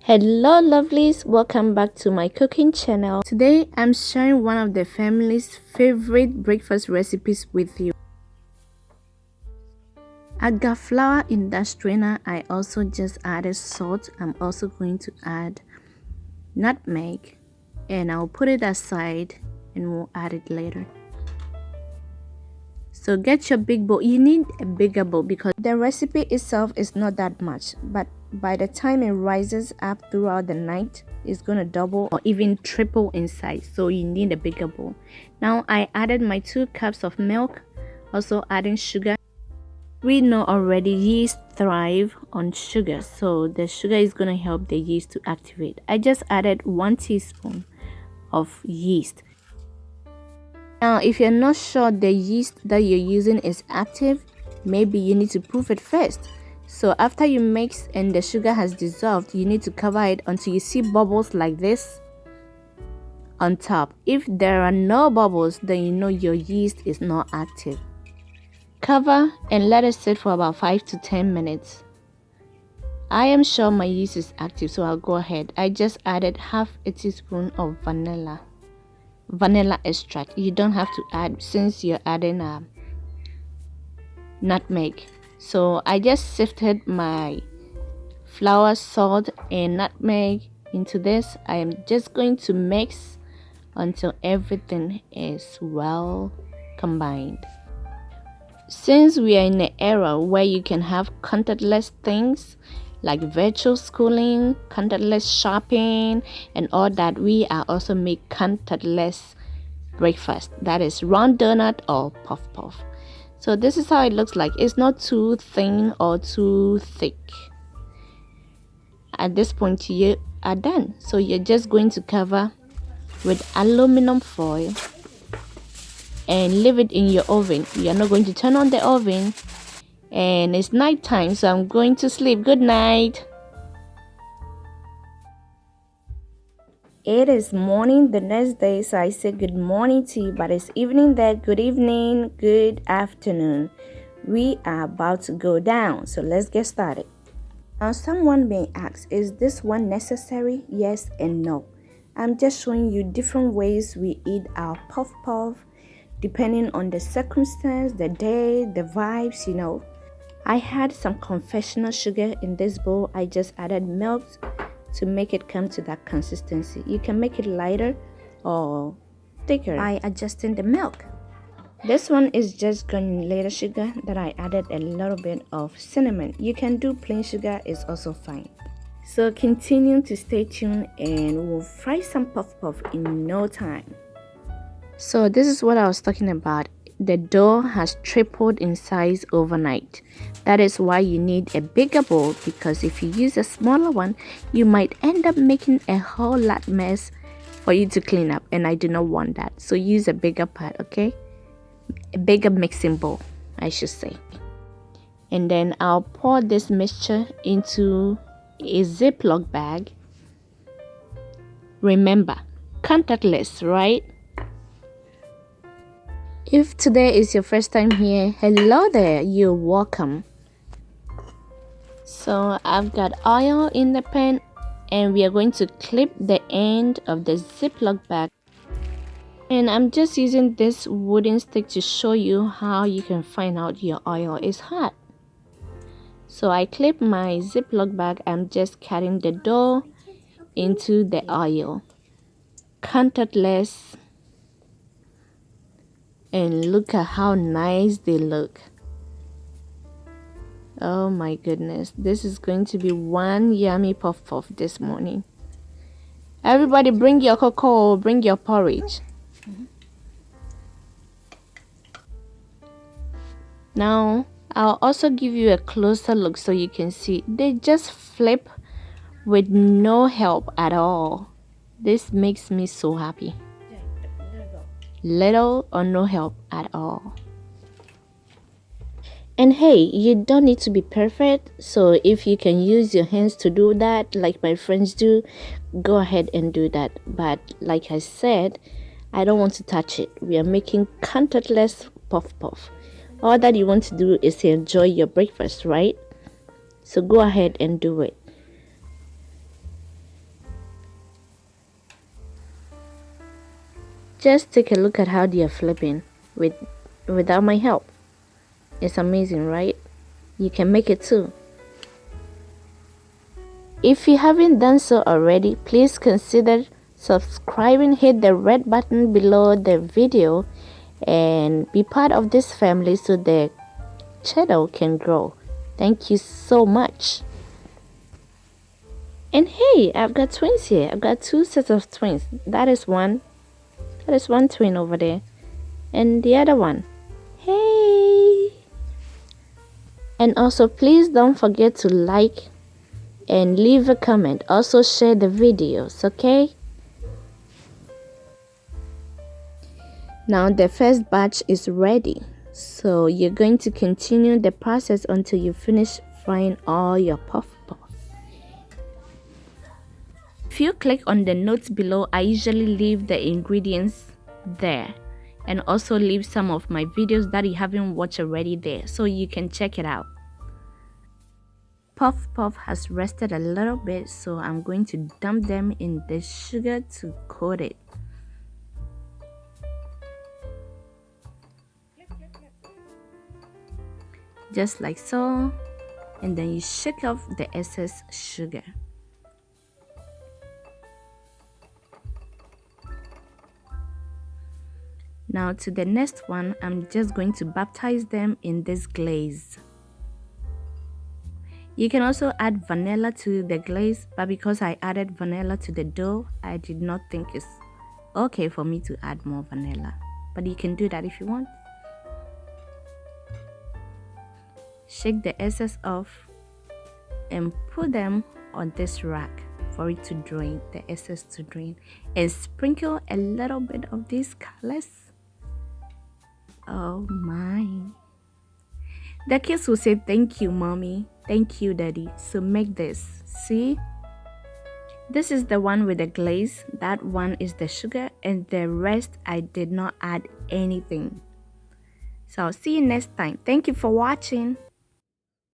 Hello lovelies, welcome back to my cooking channel. Today I'm sharing one of the family's favorite breakfast recipes with you. I got flour in that strainer. I also just added salt. I'm also going to add nutmeg and I'll put it aside and we'll add it later. So get your big bowl. You need a bigger bowl because the recipe itself is not that much, but by the time it rises up throughout the night, it's gonna double or even triple in size. So you need a bigger bowl. Now I added my 2 cups of milk, also adding sugar. We know already yeast thrive on sugar, so the sugar is gonna help the yeast to activate. I just added 1 teaspoon of yeast. Now, if you're not sure the yeast that you're using is active, maybe you need to proof it first. So after you mix and the sugar has dissolved, you need to cover it until you see bubbles like this on top. If there are no bubbles, then you know your yeast is not active. Cover and let it sit for about 5 to 10 minutes. I am sure my yeast is active, so I'll go ahead. I just added half a teaspoon of vanilla extract. You don't have to add since you're adding nutmeg. So I just sifted my flour, salt and nutmeg into this. I am just going to mix until everything is well combined. Since we are in an era where you can have contactless things like virtual schooling, contactless shopping and all that, we are also make contactless breakfast, that is round donut or puff puff. So this is how it looks like. It's not too thin or too thick. At this point you are done, so you're just going to cover with aluminum foil and leave it in your oven. You're not going to turn on the oven. And it's night time, so I'm going to sleep. Good night. It is morning the next day, so I say good morning to you, but it's evening there. Good evening, good afternoon. We are about to go down, so let's get started. Now someone may ask, is this one necessary? Yes and no. I'm just showing you different ways we eat our puff puff depending on the circumstance, the day, the vibes, you know. I had some confectioner sugar in this bowl. I just added milk to make it come to that consistency. You can make it lighter or thicker by adjusting the milk. This one is just granulated sugar that I added a little bit of cinnamon. You can do plain sugar, is also fine. So continue to stay tuned and we'll fry some puff puff in no time. So this is what I was talking about. The dough has tripled in size overnight. That is why you need a bigger bowl, because if you use a smaller one, you might end up making a whole lot mess for you to clean up, and I do not want that. So use a bigger pot, okay? A bigger mixing bowl, I should say. And then I'll pour this mixture into a Ziploc bag. Remember, contactless, right? If today is your first time here, hello there, you're welcome. So I've got oil in the pan and we are going to clip the end of the Ziploc bag. And I'm just using this wooden stick to show you how you can find out your oil is hot. So I clip my Ziploc bag. I'm just cutting the dough into the oil. Contactless. And look at how nice they look. Oh my goodness, this is going to be one yummy puff puff this morning. Everybody bring your cocoa, bring your porridge. Now I'll also give you a closer look so you can see they just flip with no help at all. This makes me so happy. Little or no help at all. And hey, you don't need to be perfect, so if you can use your hands to do that like my friends do, go ahead and do that. But like I said, I don't want to touch it. We are making contactless puff puff. All that you want to do is to enjoy your breakfast, right? So go ahead and do it. Just take a look at how they are flipping without my help. It's amazing, right? You can make it too. If you haven't done so already, please consider subscribing. Hit the red button below the video and be part of this family so the channel can grow. Thank you so much. And hey, I've got twins here. I've got two sets of twins. That is one twin over there, and the other one. Hey! And also, please don't forget to like and leave a comment. Also share the videos, okay? Now the first batch is ready, so you're going to continue the process until you finish frying all your puff. If you click on the notes below, I usually leave the ingredients there and also leave some of my videos that you haven't watched already there, so you can check it out. Puff has rested a little bit, so I'm going to dump them in the sugar to coat it. Just like so, and then you shake off the excess sugar. Now to the next one, I'm just going to baptize them in this glaze. You can also add vanilla to the glaze, but because I added vanilla to the dough, I did not think it's okay for me to add more vanilla. But you can do that if you want. Shake the excess off and put them on this rack for it to drain, the excess to drain. And sprinkle a little bit of these colors. Oh my. The kids will say, "Thank you, mommy. Thank you, daddy." So make this. See? This is the one with the glaze. That one is the sugar. And the rest, I did not add anything. So I'll see you next time. Thank you for watching.